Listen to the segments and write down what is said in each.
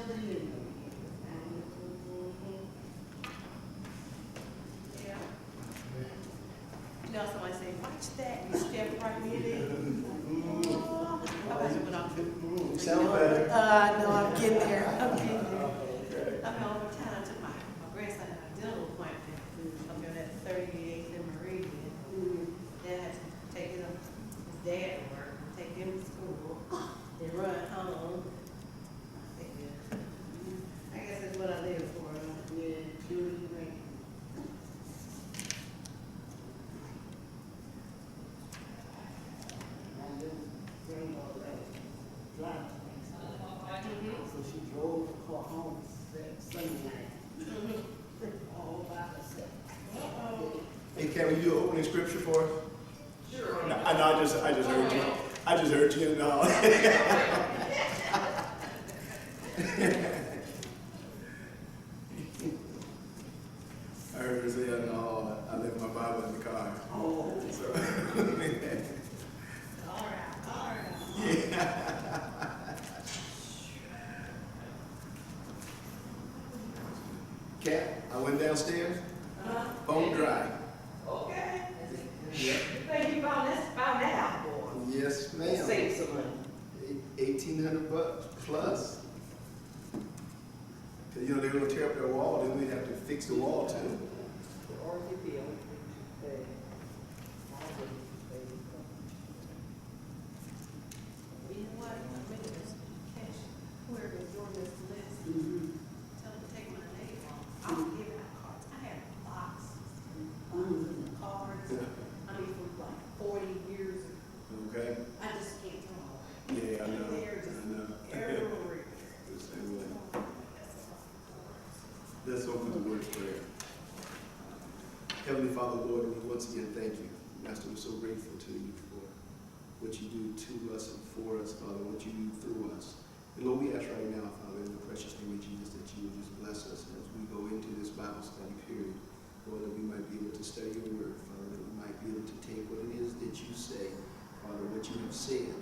Yeah. You know, somebody say, watch that, you step right in it. Oh, I bet you went off. Sound better. No, I'm getting there. I'm getting there. I mean, over time, I took my grandson and I did a little appointment up there at 38th and Meridian. Dad had to take his dad to work, take him to school, then run home. I guess that's what I live for. Yeah, doing great. So she drove the car home Sunday night. All by herself. Hey, can we do an opening scripture for us? Sure. No, I just heard you. I just heard you and all. I heard her say, no, I left my Bible in the car. Oh. So, All right. yeah. Cat, I went downstairs, bone dry. Okay. Yeah. Think you found that out, boy. Yes, ma'am. Save some money. $1,800 plus. Cause you know they're gonna tear up their wall, then we have to fix the wall too. The RGB, You know what? I'm making this cash. Whoever's doing this list, tell them to take my name off. I'll give out cards. I have boxes of cards. I mean, from like 40 years ago. Okay? I just can't throw them away. Yeah, I know. They're just I know. everywhere. The same way. Let's open the word of prayer. Heavenly Father, Lord, we once again thank you. Master, we're so grateful to you for what you do to us and for us, Father, what you do through us. And Lord, we ask right now, Father, in the precious name of Jesus, that you will just bless us as we go into this Bible study period. Lord, that we might be able to study your word, Father, that we might be able to take what it is that you say, Father, what you have said,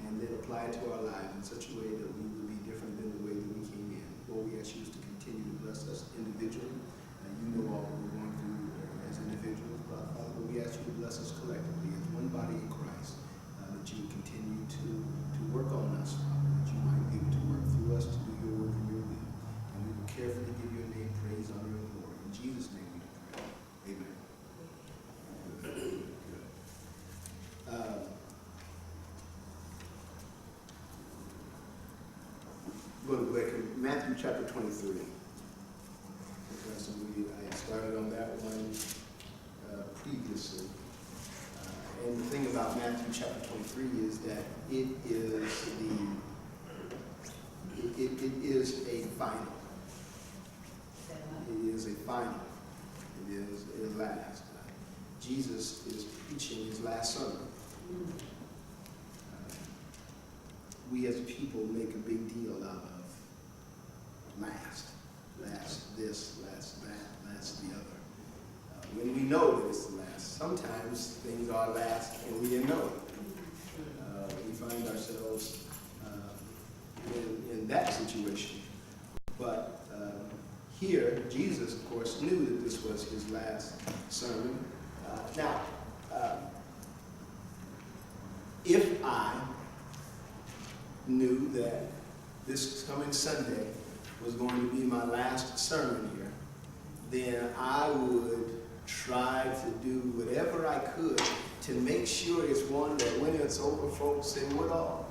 and then apply it to our lives in such a way that we will be different than the way that we came in. Lord, we ask you to continue to bless us individually. You know all that we're going through as individuals, but Father, we ask you to bless us collectively as one body in Christ, that you would continue to work on us, Father, that you might be able to work through us to do your work and your will. And we will carefully give your name praise, honor, and glory. In Jesus' name we pray. Amen. Go to Matthew chapter 23. So I started on that one previously. And the thing about Matthew chapter 23 is that it is a final. It is a final. It is a last. Jesus is preaching his last sermon. We as people make a big deal out of last this, last that, last the other. When we know that it's the last, sometimes things are last and we didn't know it. We find ourselves in that situation. But here, Jesus, of course, knew that this was his last sermon. Now, if I knew that this coming Sunday was going to be my last sermon here, then I would try to do whatever I could to make sure it's one that when it's over, folks say, what all?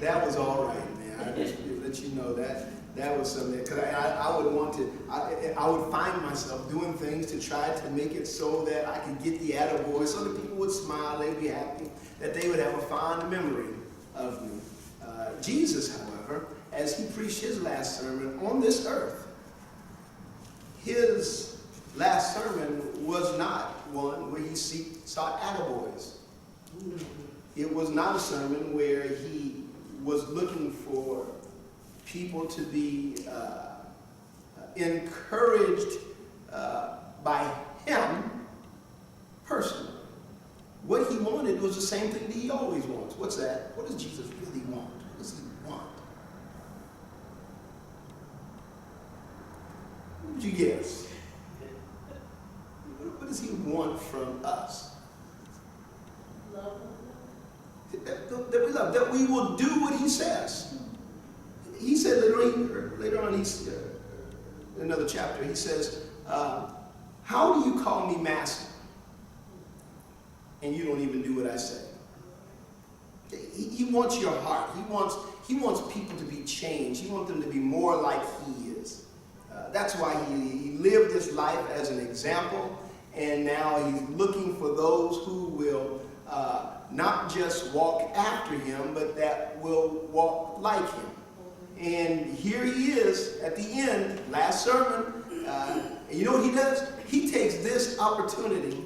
That was all right, man. I just let you know that was something, because I would want to, I would find myself doing things to try to make it so that I could get the attaboy, so that people would smile, they'd be happy, that they would have a fond memory of me. Jesus, however, as he preached his last sermon on this earth, his last sermon was not one where he sought attaboys. It was not a sermon where he was looking for people to be encouraged by him personally. What he wanted was the same thing that he always wants. What's that? What does Jesus really want? What does he want? What would you guess? What does he want from us? Love. That we love, that we will do what he says. He said later on, he's in another chapter, he says, how do you call me master? And you don't even do what I say. He wants your heart. He wants people to be changed. He wants them to be more like he is. That's why he lived his life as an example, and now he's looking for those who will not just walk after him, but that will walk like him. And here he is at the end, last sermon. And you know what he does? He takes this opportunity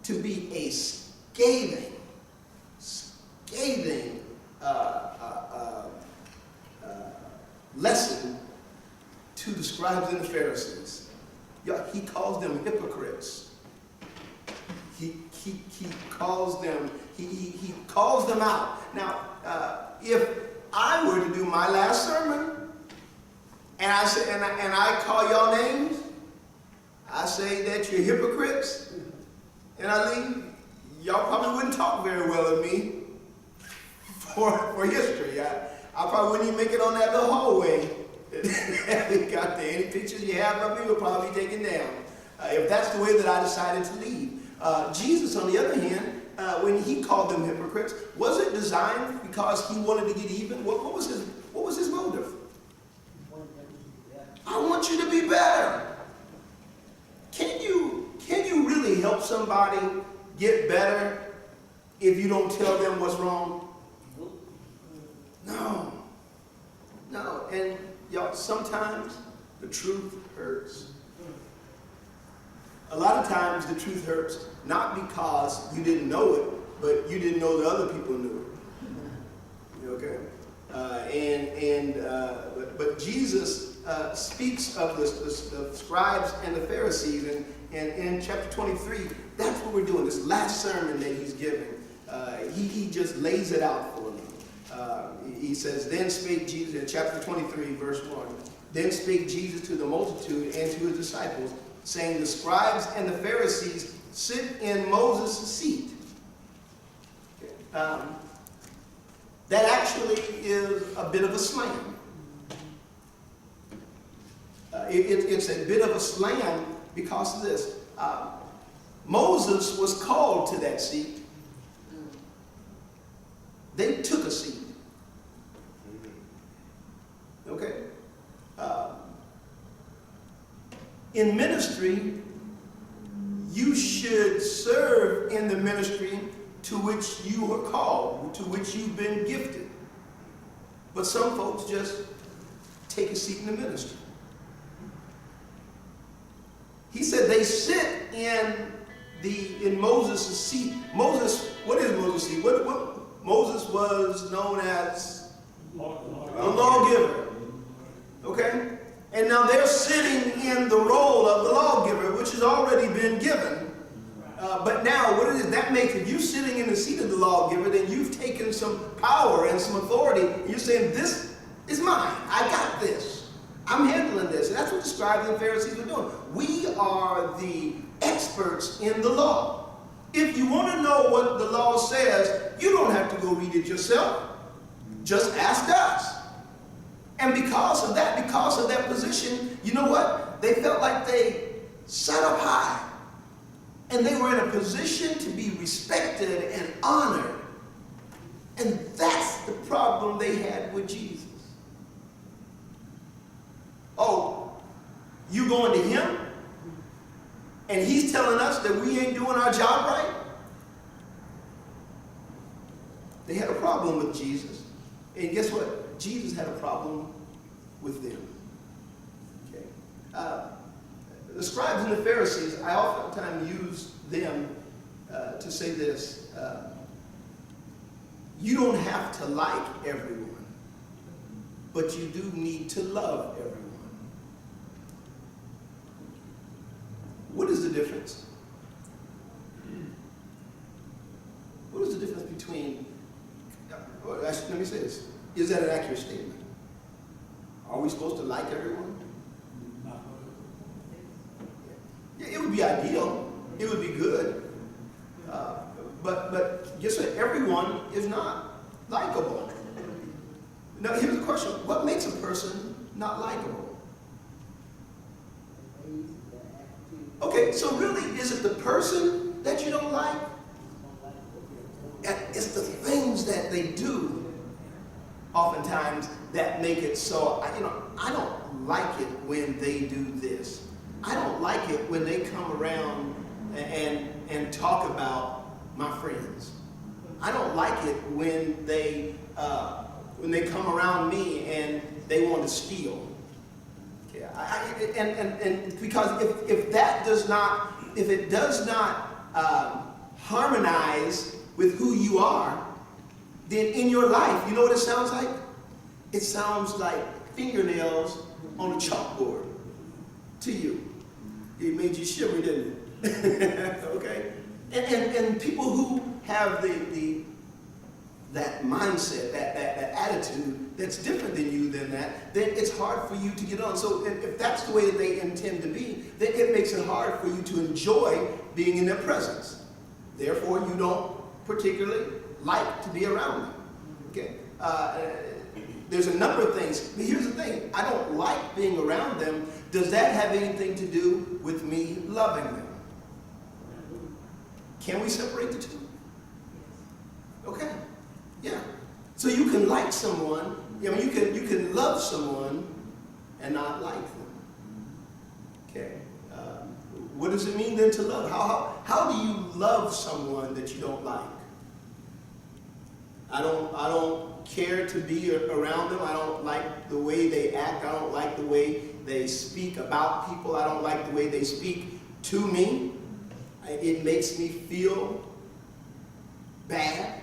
to be a scathing lesson to the scribes and the Pharisees. He calls them hypocrites. He calls them out. Now, if I were to do my last sermon and I call y'all names, I say that you're hypocrites, and I leave, y'all probably wouldn't talk very well of me for history. I probably wouldn't even make it on that little hallway that we got there. Any pictures you have of me will probably be taken down if that's the way that I decided to leave. Jesus, on the other hand, when he called them hypocrites, was it designed because he wanted to get even? What was his motive? I want you to be better. Can you really help somebody get better if you don't tell them what's wrong? No. And y'all, sometimes the truth hurts. A lot of times the truth hurts not because you didn't know it, but you didn't know the other people knew it. Okay? But Jesus speaks of the scribes and the Pharisees, and in chapter 23, that's what we're doing. This last sermon that he's giving, he just lays it out for them. He says, then spake Jesus, in chapter 23, verse 1, then spake Jesus to the multitude and to his disciples, saying, the scribes and the Pharisees sit in Moses' seat. That actually is a bit of a slam. It's a bit of a slam because of this. Moses was called to that seat. They took a seat. Okay? In ministry, you should serve in the ministry to which you are called, to which you've been gifted. But some folks just take a seat in the ministry. He said they sit in Moses' seat. Moses, what is Moses' seat? What Moses was known as the lawgiver. Okay? And now they're sitting in the role of the lawgiver, which has already been given. But now, what it is, that makes, if you're sitting in the seat of the lawgiver, then you've taken some power and some authority. And you're saying, this is mine. I got this. I'm handling this. And that's what the scribes and Pharisees were doing. We are the experts in the law. If you want to know what the law says, you don't have to go read it yourself. Just ask us. And because of that position, you know what? They felt like they sat up high. And they were in a position to be respected and honored. And that's the problem they had with Jesus. Oh, you going to him? And he's telling us that we ain't doing our job right? They had a problem with Jesus. And guess what? Jesus had a problem with them. Okay. The scribes and the Pharisees, I oftentimes use them to say this. You don't have to like everyone, but you do need to love everyone. What is the difference? What is the difference between, let me say this, is that an accurate statement? Are we supposed to like everyone? be ideal. It would be good. But guess what? Everyone is not likable. Now, here's the question. What makes a person not likable? Okay, so really, is it the person that you don't like? It's the things that they do oftentimes that make it so, I don't like it when they do this. I don't like it when they come around and talk about my friends. I don't like it when they come around me and they want to steal. Okay, and because if it does not harmonize with who you are, then in your life, you know what it sounds like? It sounds like fingernails on a chalkboard to you. It made you shiver, didn't it? Okay? And people who have that mindset, that attitude that's different than you then it's hard for you to get on. So if that's the way that they intend to be, then it makes it hard for you to enjoy being in their presence. Therefore, you don't particularly like to be around them. Okay? There's a number of things. But here's the thing. I don't like being around them. Does that have anything to do with me loving them? Can we separate the two? Okay. Yeah. So you can like someone, you can love someone and not like them. Okay. What does it mean then to love? How do you love someone that you don't like? I don't care to be around them. I don't like the way they act. I don't like the way they speak about people. I don't like the way they speak to me. It makes me feel bad.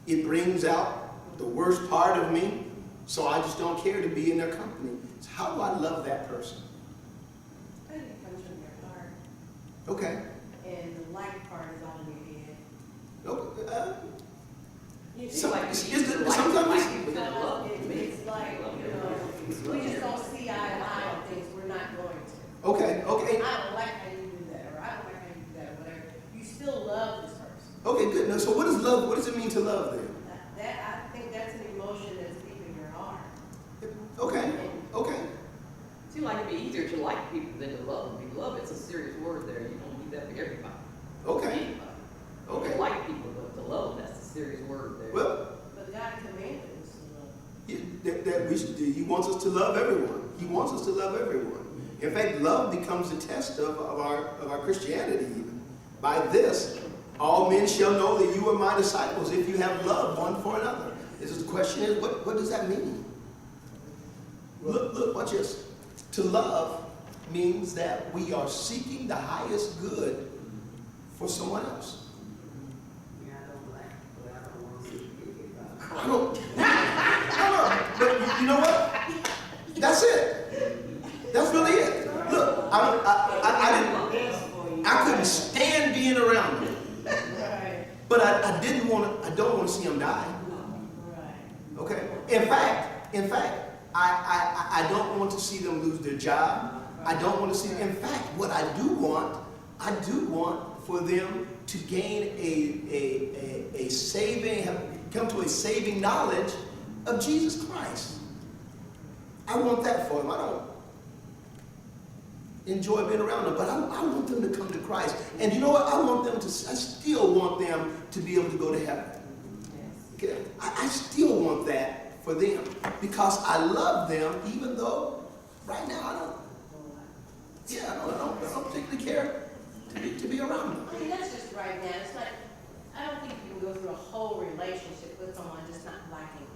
It brings out the worst part of me. So I just don't care to be in their company. So how do I love that person? I think it comes from your heart. Okay. And the like part is all in your head. Okay. It's Sometimes like, we just don't see eye to eye on things we're not going to. okay. I don't like how you do that, or I don't like how you do that, or whatever. You still love this person. Okay, good. Now, so what is love? What does it mean to love then? I think that's an emotion that's deep in your heart. Okay. It seems like it'd be easier to like people than to love them. Love, it's a serious word there. You don't need that for everybody. Okay. Anybody. Okay. To like people, but to love them, that's a serious word there. Well, But God commanded us to love. that we should do. He wants us to love everyone. He wants us to love everyone. In fact, love becomes the test of our Christianity even. By this, all men shall know that you are my disciples if you have love one for another. The question is, what does that mean? Look, watch this. To love means that we are seeking the highest good for someone else. I don't, but you know what? That's it. That's really it. Look, I couldn't stand being around him, but I don't want to see him die. Okay. In fact, I don't want to see them lose their job. I don't want to see. In fact, what I do want for them to gain come to a saving knowledge of Jesus Christ. I want that for them. I don't enjoy being around them, but I want them to come to Christ. And you know what? I still want them to be able to go to heaven. Okay? I still want that for them because I love them, even though right now I don't particularly care to be around them. I mean, that's just right now. It's like, I don't think you can go through a whole relationship with someone just not liking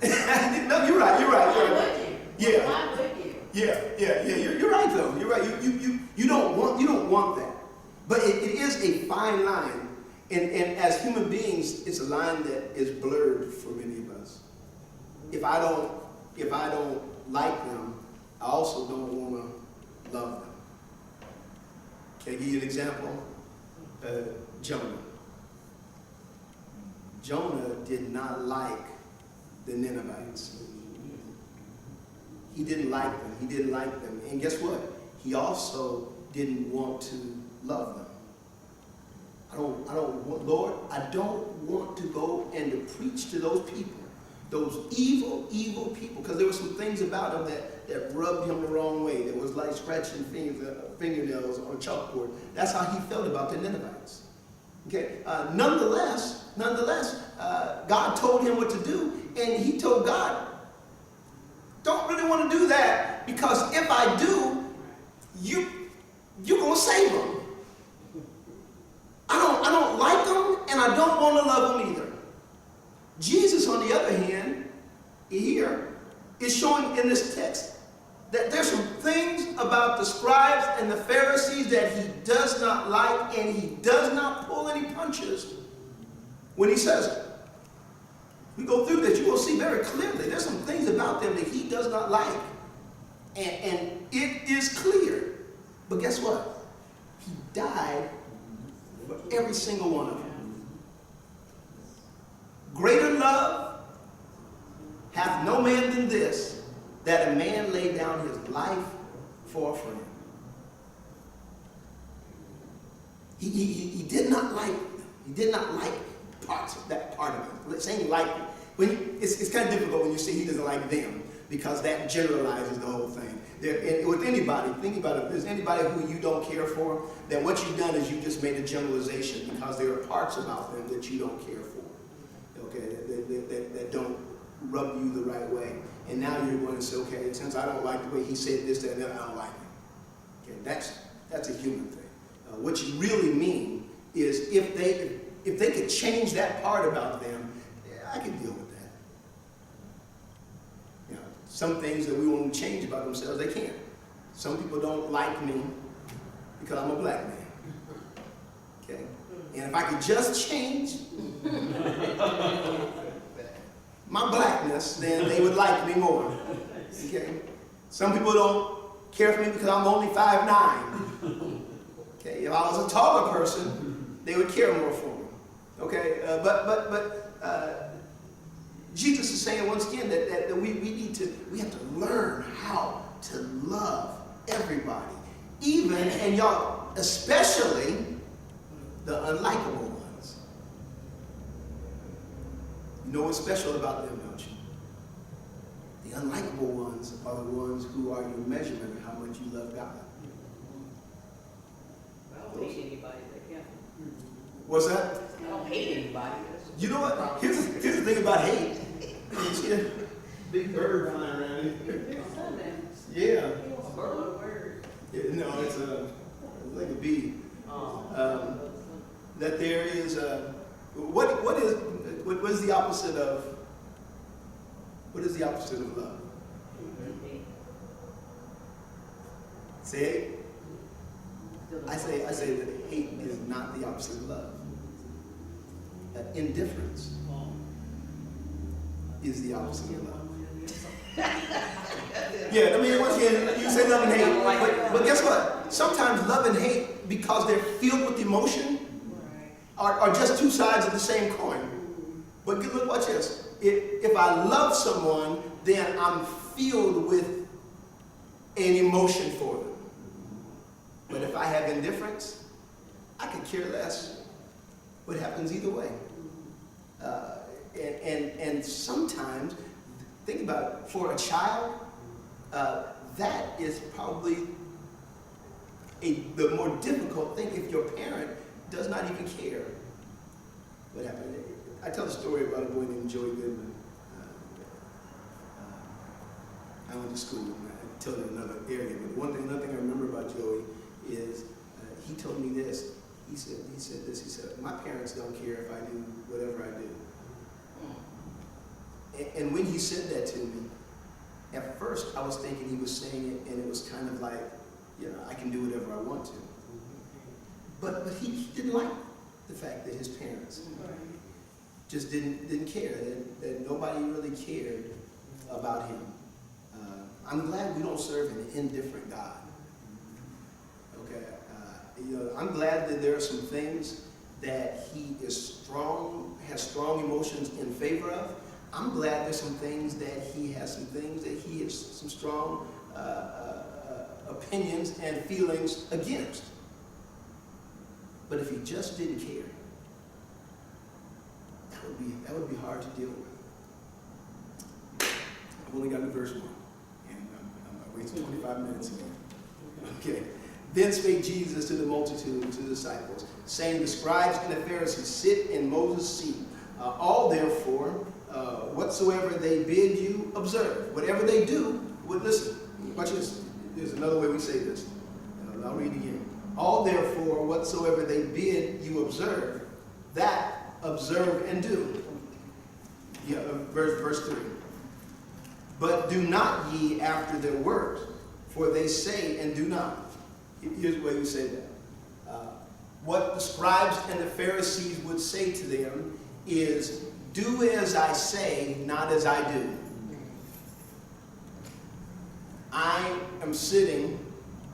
them. No, you're right. Why would you? Yeah. Why would you? Yeah. You're right though. You're right. You don't want that. But it is a fine line, and as human beings, it's a line that is blurred for many of us. If I don't like them, I also don't want to love them. Can I give you an example? Jonah. Jonah did not like the Ninevites. He didn't like them. He didn't like them. And guess what? He also didn't want to love them. Lord, I don't want to go and to preach to those people, those evil, evil people, because there were some things about him that rubbed him the wrong way. There was like scratching fingernails on a chalkboard. That's how he felt about the Ninevites. Okay. Nonetheless, God told him what to do, and he told God, don't really want to do that, because if I do, you're going to save them. I don't like them, and I don't want to love them either. Jesus, on the other hand, here is showing in this text that there's some things about the scribes and the Pharisees that he does not like, and he does not pull any punches when he says it. We go through this, you will see very clearly there's some things about them that he does not like. And it is clear. But guess what? He died for every single one of them. Greater love hath no man than this, that a man lay down his life for a friend. He did not like them. He did not like parts of that part of it. Saying like, it's kind of difficult when you say he doesn't like them, because that generalizes the whole thing. With anybody, think about it, if there's anybody who you don't care for, then what you've done is you just made a generalization, because there are parts about them that you don't care for, okay, that don't rub you the right way. And now you're going to say, okay, since I don't like the way he said this, that, and that, I don't like it. Okay, that's a human thing. What you really mean is if they could change that part about them, yeah, I can deal with that. You know, some things that we want to change about themselves, they can't. Some people don't like me because I'm a black man. Okay? And if I could just change my blackness, then they would like me more. Okay? Some people don't care for me because I'm only 5'9". Okay? If I was a taller person, they would care more for me. Okay? But Jesus is saying once again that we have to learn how to love everybody, even, and y'all, especially the unlikable ones. You know what's special about them, don't you? The unlikable ones are the ones who are your measurement of how much you love God. I don't hate anybody that can. What's that? I don't hate anybody. You know what? Here's the thing about hate. You see a big bird flying around here. Yeah. No, it's like a bee. That there is what is the opposite of love? Say hate. I say that hate is not the opposite of love. That indifference is the opposite of love. Yeah, I mean, once again, you say love and hate, but guess what? Sometimes love and hate, because they're filled with emotion, are just two sides of the same coin. But look, watch this. If I love someone, then I'm filled with an emotion for them. But if I have indifference, I could care less what happens either way. And sometimes, think about it, for a child, that is probably the more difficult thing if your parent does not even care what happened. I tell a story about a boy named Joey Goodman. I went to school, and I tell you another area, but another thing I remember about Joey is he told me this. He said, my parents don't care if I do whatever I do. And when he said that to me, at first I was thinking he was saying it, and it was kind of like, you know, I can do whatever I want to. But he didn't like the fact that his parents just didn't care, that nobody really cared about him. I'm glad we don't serve an indifferent God. Okay, you know, I'm glad that there are some things that he is strong, has strong emotions in favor of. I'm glad there's some things that he has some strong opinions and feelings against. But if he just didn't care, that would be hard to deal with. I've only got to verse 1, and I'm wasting 25 minutes again. Okay. Then spake Jesus to the multitude and to the disciples, saying, the scribes and the Pharisees sit in Moses' seat. All therefore, whatsoever they bid you, observe. Whatever they do, listen. Watch this. There's another way we say this. I'll read it again. All therefore, whatsoever they bid you observe, that observe and do. Yeah, verse 3. But do not ye after their works, for they say and do not. Here's the way we say that. What the scribes and the Pharisees would say to them is, do as I say, not as I do. I am sitting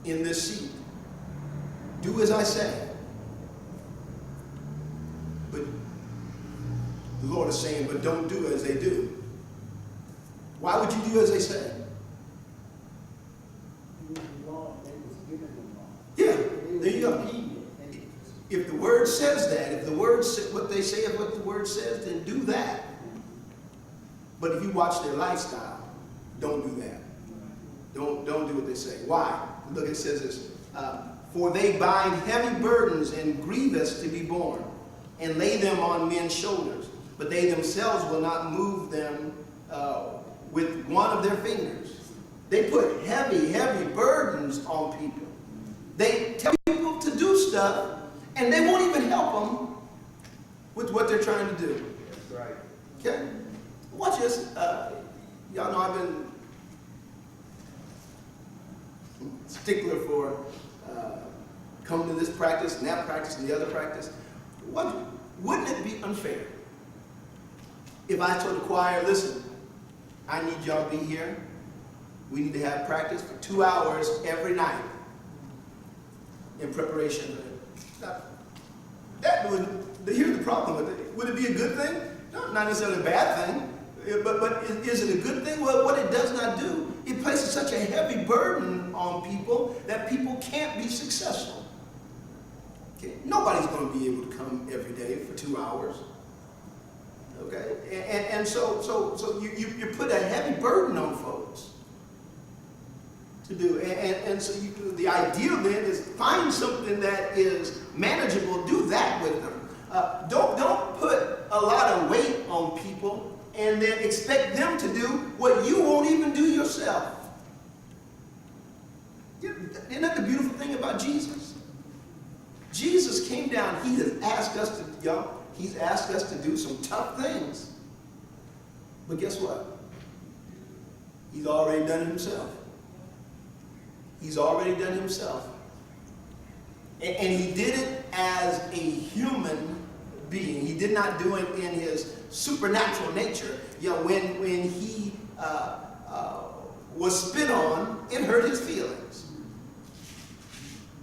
in this seat. Do as I say. But the Lord is saying, but don't do as they do. Why would you do as they say? Yeah, there you go. If the word says that, if the word what they say is what the word says, then do that. But if you watch their lifestyle, don't do that. Don't do what they say. Why? Look, it says this. For they bind heavy burdens and grievous to be borne, and lay them on men's shoulders, but they themselves will not move them with one of their fingers. They put heavy burdens on people. They tell people to do stuff, and they won't even help them with what they're trying to do. That's right. Okay? Watch this. Y'all know I've been stickler for coming to this practice and that practice and the other practice. Wouldn't it be unfair if I told the choir, listen, I need y'all to be here. We need to have practice for 2 hours every night in preparation. Here's the problem with it. Would it be a good thing? No, not necessarily a bad thing. But is it a good thing? Well, what it does not do, it places such a heavy burden on people that people can't be successful. Okay? Nobody's going to be able to come every day for 2 hours. Okay? And so you put a heavy burden on folks to do. And so the ideal then is find something that is manageable. Do that with them. Don't put a lot of weight on people and then expect them to do what you won't even do yourself. Isn't that the beautiful thing about Jesus? Jesus came down. He has asked us to, y'all, he's asked us to do some tough things. But guess what? He's already done it himself. He's already done it himself. And he did it as a human being. He did not do it in his supernatural nature. You know, when he was spit on, it hurt his feelings.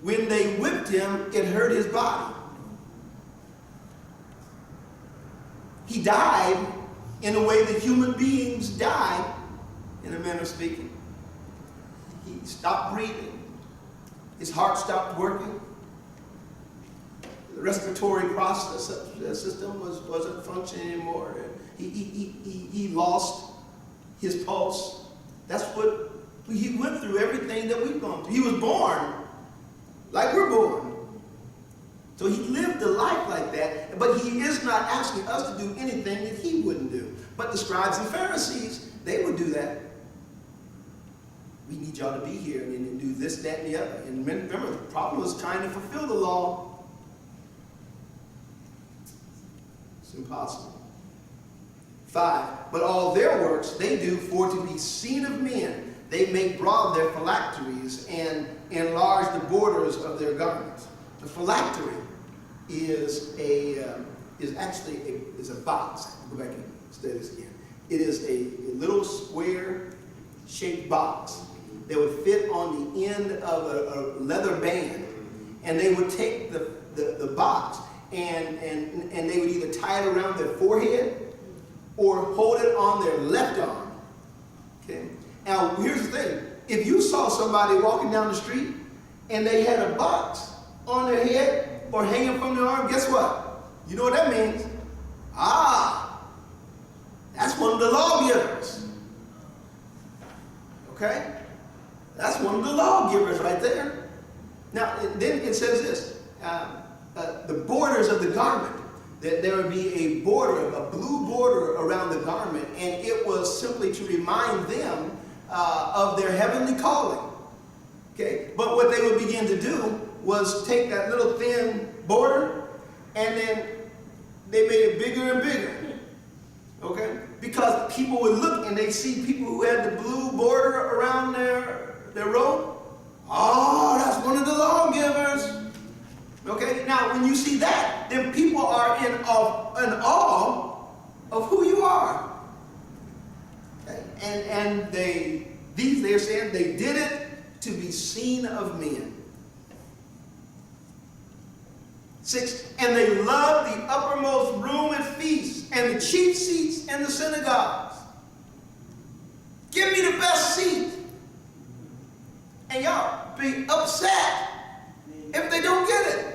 When they whipped him, it hurt his body. He died in a way that human beings die, in a manner of speaking. He stopped breathing. His heart stopped working. The respiratory process system wasn't functioning anymore. He lost his pulse. That's what he went through, everything that we've gone through. He was born like we're born. So he lived a life like that, but he is not asking us to do anything that he wouldn't do. But the scribes and Pharisees, they would do that. We need y'all to be here and do this, that, and the other. And remember, the problem was trying to fulfill the law. It's impossible. 5, but all their works they do for to be seen of men. They make broad their phylacteries and enlarge the borders of their garments. The phylactery is actually a box. Go back and study this again. It is a little square-shaped box that would fit on the end of a leather band, and they would take the box and they would either tie it around their forehead or hold it on their left arm. Okay? Now, here's the thing. If you saw somebody walking down the street and they had a box on their head or hanging from their arm, guess what? You know what that means? Ah, that's one of the lawgivers. Okay? That's one of the lawgivers right there. Now, then it says this. The borders of the garment, that there would be a border, a blue border around the garment, and it was simply to remind them of their heavenly calling. Okay? But what they would begin to do was take that little thin border, and then they made it bigger and bigger. Okay? Because people would look and they see people who had the blue border around their robe. Oh, that's one of the lawgivers. Okay? Now, when you see that, then people are in awe of who you are. Okay? And they're saying they did it to be seen of men. 6, and they loved the uppermost room at feasts and the chief seats in the synagogues. Give me the best seat. And y'all be upset if they don't get it.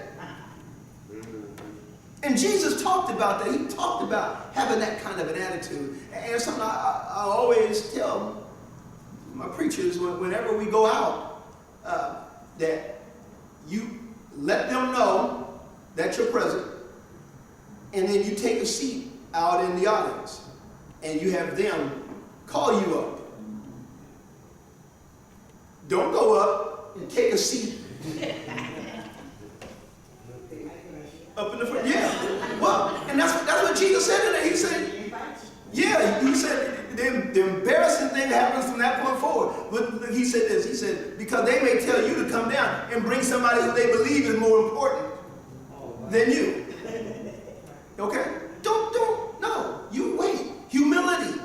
And Jesus talked about that. He talked about having that kind of an attitude. And something I always tell my preachers whenever we go out, that you let them know that you're present, and then you take a seat out in the audience, and you have them call you up. Don't go up and take a seat up in the front. Yeah. Well, and that's what Jesus said in it. He said, yeah, he said the embarrassing thing happens from that point forward. But he said this. He said, because they may tell you to come down and bring somebody who they believe is more important than you. Okay? No. You wait. Humility.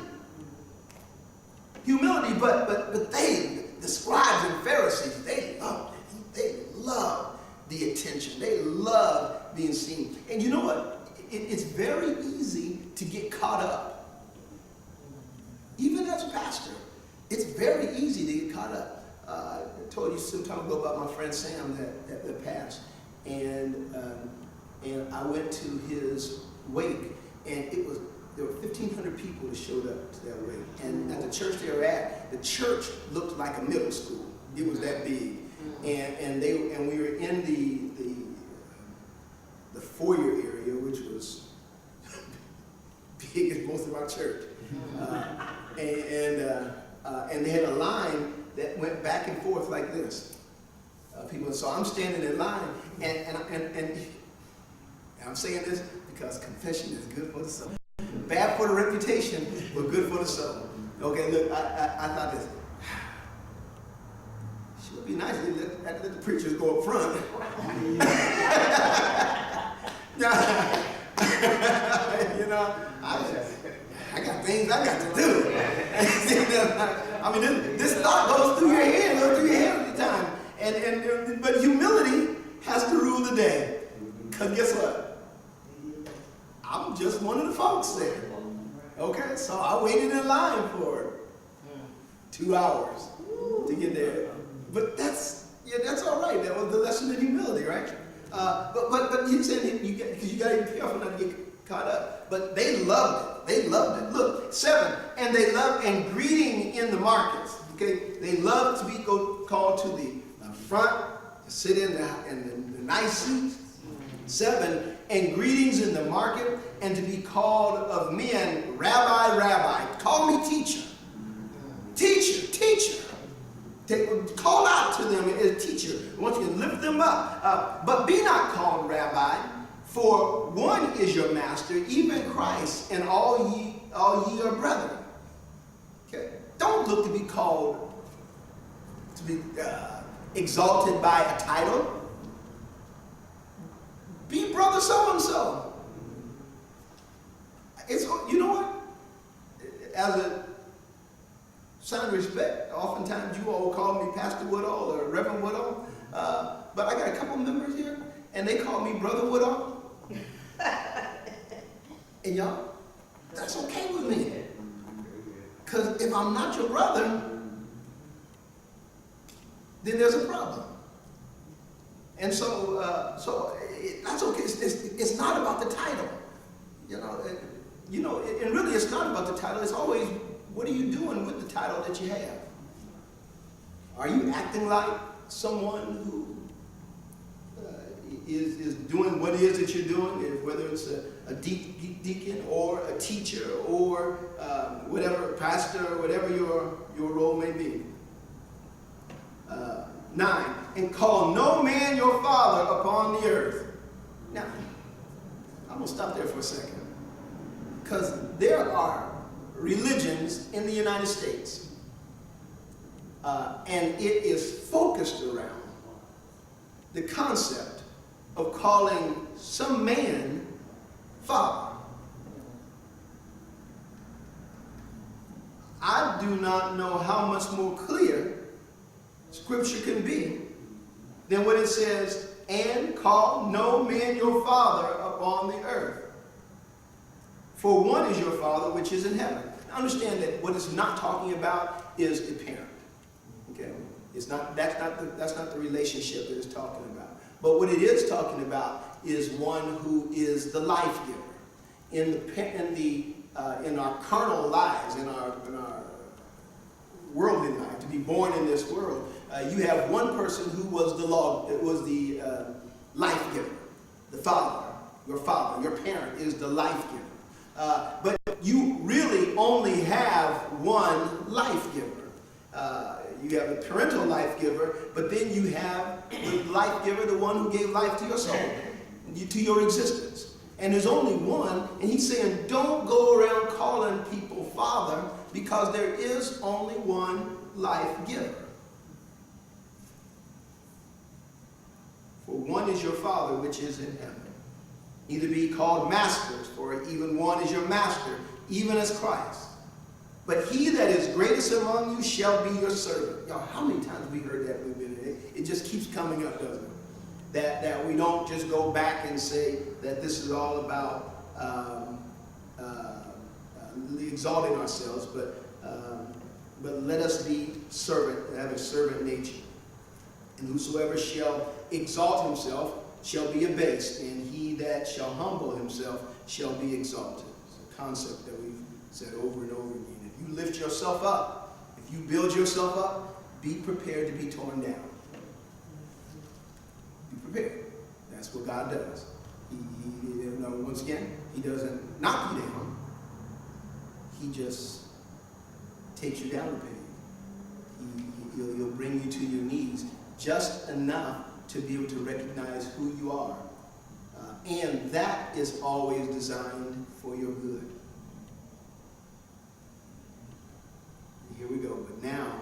But they, the scribes and Pharisees, they loved it. They loved the attention. They loved being seen. And you know what? It's very easy to get caught up. Even as a pastor, it's very easy to get caught up. I told you some time ago about my friend Sam that passed. And I went to his wake, and there were 1,500 people that showed up to that wake. And at the church they were at, the church looked like a middle school. It was that big. And we were in the foyer area, which was big as most of our church. And they had a line that went back and forth like this. People, so I'm standing in line, and I'm saying this because confession is good for the soul. Bad for the reputation, but good for the soul. Okay, look, I thought this. It would be nice to let the preachers go up front. You know, I got things I got to do. I mean, this thought goes through your head, at the time. But humility has to rule the day. Because guess what? I'm just one of the folks there. Okay, so I waited in line for 2 hours to get there. But that's all right. That was the lesson in humility, right? But he said because you got to be careful not to get caught up. But they loved it. They loved it. Look, 7, and they loved and greeting in the markets. Okay, they loved to be called to the front, to sit in the nice seats. 7, and greetings in the market, and to be called of men, Rabbi, Rabbi. Call me teacher. Teacher, teacher. Call out to them as teacher. I want you to lift them up. But be not called Rabbi, for one is your master, even Christ, and all ye are brethren. Okay? Don't look to be called, to be exalted by a title. Be brother so-and-so. You know what? As a sign of respect, oftentimes you all call me Pastor Woodall or Reverend Woodall. But I got a couple members here, and they call me Brother Woodall. And y'all, That's okay with me. Because if I'm not your brother, then there's a problem. And so, that's okay. It's not about the title. And really it's not about the title. It's always, what are you doing with the title that you have? Are you acting like someone who is doing what it is that you're doing, whether it's a deacon or a teacher or whatever, pastor, whatever your role may be? 9, and call no man your father upon the earth. Now, I'm going to stop there for a second. Because there are religions in the United States, and it is focused around the concept of calling some man father. I do not know how much more clear Scripture can be than when it says, and call no man your father upon the earth. For one is your Father which is in heaven. Now understand that what it's not talking about is a parent. Okay? That's not the relationship that it's talking about. But what it is talking about is one who is the life giver. In our carnal lives, in our worldly life, to be born in this world, you have one person who was the life giver, the father, your parent is the life giver. But you really only have one life giver. You have the parental life giver, but then you have the life giver, the one who gave life to your soul, to your existence. And there's only one, and he's saying, don't go around calling people father, because there is only one life giver. For one is your Father which is in heaven. Either be called masters, for even one is your master, even as Christ. But he that is greatest among you shall be your servant. Y'all, how many times we heard that we've been in it? It just keeps coming up, doesn't it? That we don't just go back and say that this is all about exalting ourselves, but let us be servant, have a servant nature. And whosoever shall exalt himself shall be abased, and he that shall humble himself shall be exalted. It's a concept that we've said over and over again. If you lift yourself up, if you build yourself up, be prepared to be torn down. Be prepared. That's what God does. Once again, he doesn't knock you down. He just takes you down a peg. He'll bring you to your knees just enough to be able to recognize who you are. And that is always designed for your good. Here we go. But now,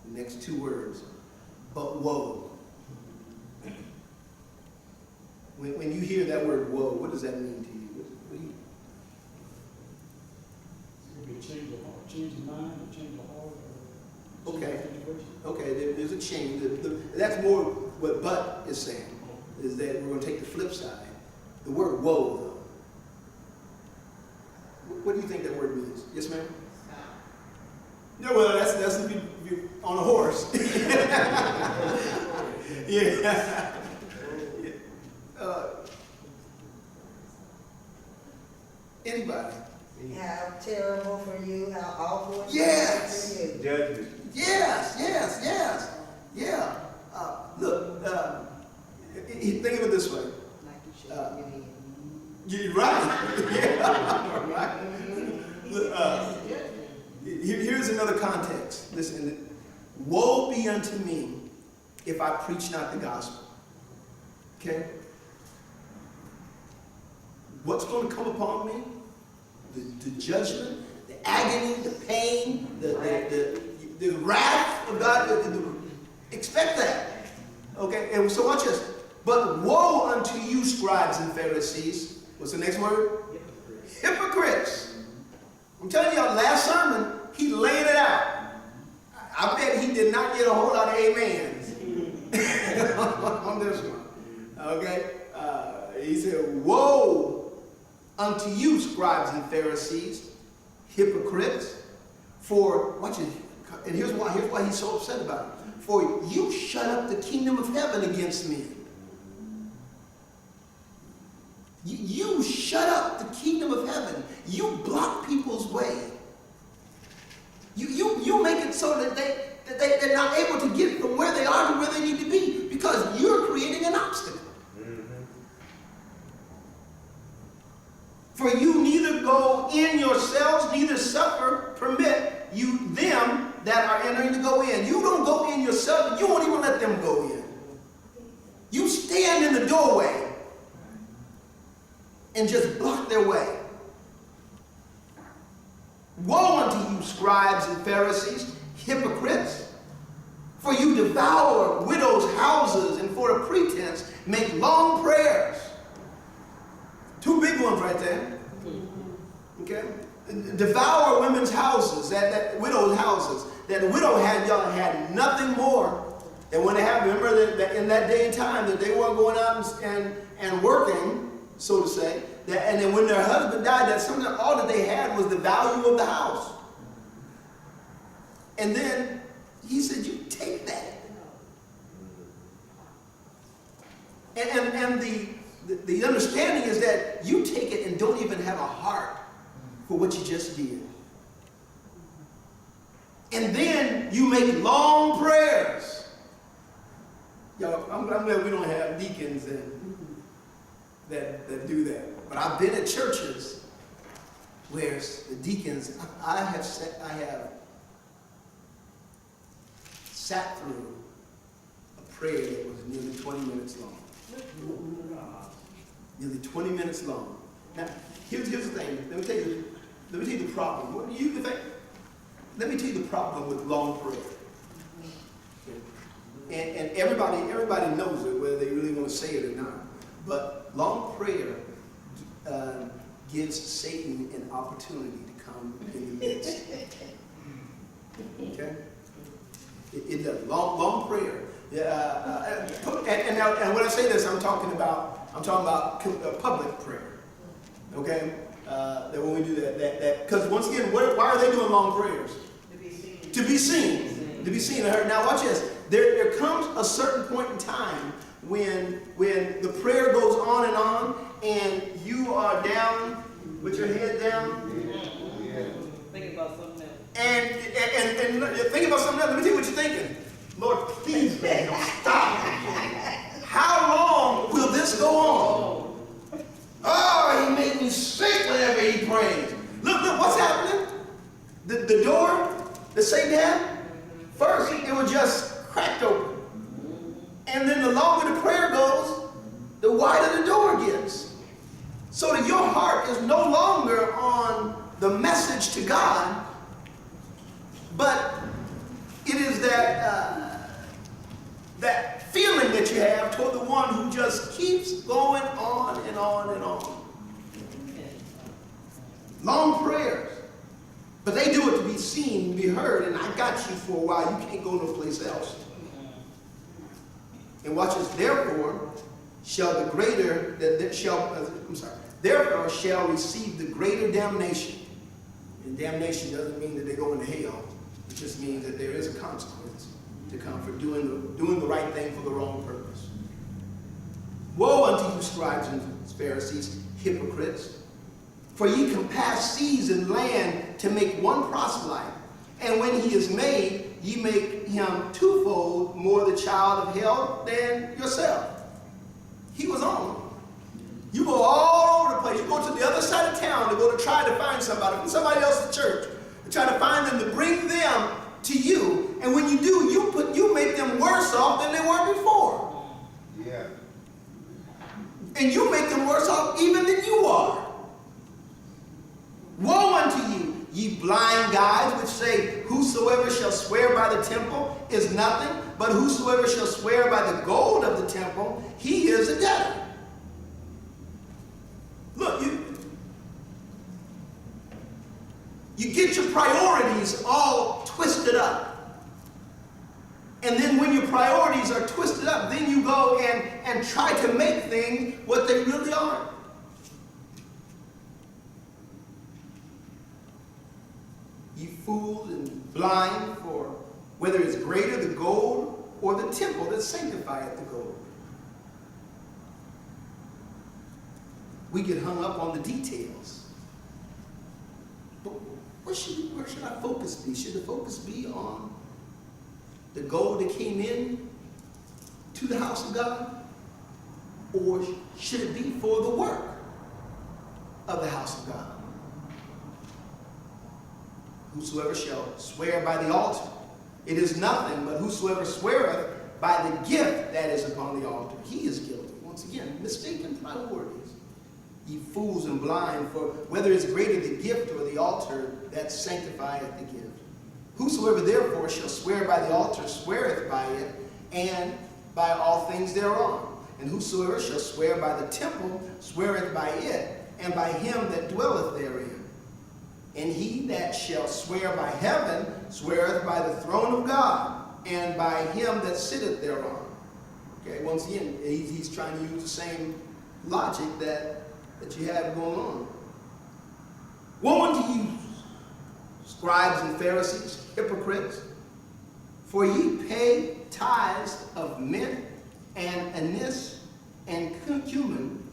the next two words. But woe. When you hear that word woe, what does that mean to you? What do you? It's going to be change of mind, or change of heart, or Okay. change of situation. Okay, there's a change. That's more what but is saying, is that we're going to take the flip side. The word woe, though. What do you think that word means? Yes, ma'am? No, well, that's if you're on a horse. Yeah. Anybody? How terrible for you, how awful it Yes. is for you. Judgment. Yes. Yeah. Look, think of it this way. Like you should have your head. You're right. Yeah. Right. Look, here's another context. Listen, woe be unto me if I preach not the gospel. Okay? What's going to come upon me? The judgment, the agony, the pain, the wrath of God. Expect that. Okay? And so watch this. But woe unto you, scribes and Pharisees. What's the next word? Hypocrites. I'm telling y'all, last sermon, he laid it out. I bet he did not get a whole lot of amens on this one. Okay? He said, woe unto unto you, scribes and Pharisees, hypocrites, for, watch it, and here's why he's so upset about it. For you shut up the kingdom of heaven against men. You shut up the kingdom of heaven. You block people's way. You make it so that they're not able to get from where they are to where they need to be because you're creating an obstacle. For you neither go in yourselves, neither suffer, permit you them that are entering to go in. You don't go in yourself, you won't even let them go in. You stand in the doorway and just block their way. Woe unto you, scribes and Pharisees, hypocrites! For you devour widows' houses, and for a pretense make long prayers. Two big ones right there. Okay? Devour women's houses, that widows' houses. That the widow had nothing more than when they had. Remember that in that day and time that they weren't going out and working, so to say. And then when their husband died, all that they had was the value of the house. And then he said, you take that. And the understanding is that you take it and don't even have a heart for what you just did. And then you make long prayers. Yo, I'm glad we don't have deacons that do that. But I've been at churches where the deacons, I have sat through a prayer that was nearly 20 minutes long. Nearly 20 minutes long. Now, here's the thing. Let me tell you the problem. What do you think? Let me tell you the problem with long prayer. And everybody knows it, whether they really want to say it or not. But long prayer gives Satan an opportunity to come in the midst. Okay? It does. Long prayer. And when I say this, I'm talking about public prayer. Okay? That when we do that because once again, why are they doing long prayers? To be seen. To be seen and heard. Now watch this. There comes a certain point in time when the prayer goes on and you are down with your head down. Thinking about something else. And you're thinking about something else. Let me tell you what you're thinking. Lord, please, man, don't stop. How long will this go on? Oh, he made me sick whenever he prays. Look, what's happening? The door that Satan had, first it was just cracked open. And then the longer the prayer goes, the wider the door gets. So that your heart is no longer on the message to God, but it is that feeling that you have toward the one who just keeps going on and on and on. Long prayers. But they do it to be seen, to be heard, and I got you for a while. You can't go no place else. And watch this. Therefore shall therefore shall receive the greater damnation. And damnation doesn't mean that they go into hell. It just means that there is a consequence to come for doing the right thing for the wrong purpose. Woe unto you, scribes and Pharisees, hypocrites! For ye compass seas and land to make one proselyte, and when he is made, ye make him twofold more the child of hell than yourself. He was on. You go all over the place. You go to the other side of town to go to try to find somebody from somebody else's church, to try to find them, to bring them to you. And when you do, you make them worse off than they were before. Yeah. And you make them worse off even than you are. Woe unto you, ye blind guides, which say, whosoever shall swear by the temple is nothing, but whosoever shall swear by the gold of the temple, he is a debtor. Look, you get your priorities all twisted up. And then when your priorities are twisted up, then you go and try to make things what they really are. Ye fools and blind, for whether is greater the gold or the temple that sanctifieth the gold. We get hung up on the details. But where should our focus be? Should the focus be on the gold that came in to the house of God? Or should it be for the work of the house of God? Whosoever shall swear by the altar, it is nothing, but whosoever sweareth by the gift that is upon the altar, he is guilty. Once again, mistaken priorities. Ye fools and blind, for whether is greater the gift or the altar that sanctifieth the gift. Whosoever therefore shall swear by the altar sweareth by it, and by all things thereon. And whosoever shall swear by the temple sweareth by it, and by him that dwelleth therein. And he that shall swear by heaven sweareth by the throne of God, and by him that sitteth thereon. Okay, once again, he's trying to use the same logic that you have going on. Woe unto you, scribes and Pharisees, hypocrites, for ye pay tithes of mint and anise and cumin,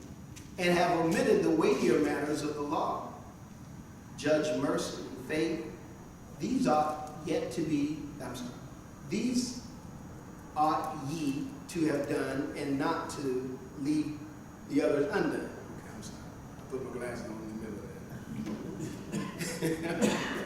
and have omitted the weightier matters of the law. Judge, mercy, and faith, these ought yet to be, these ought ye to have done, and not to leave the others undone. Okay, I'm sorry. I put my glasses on in the middle of that.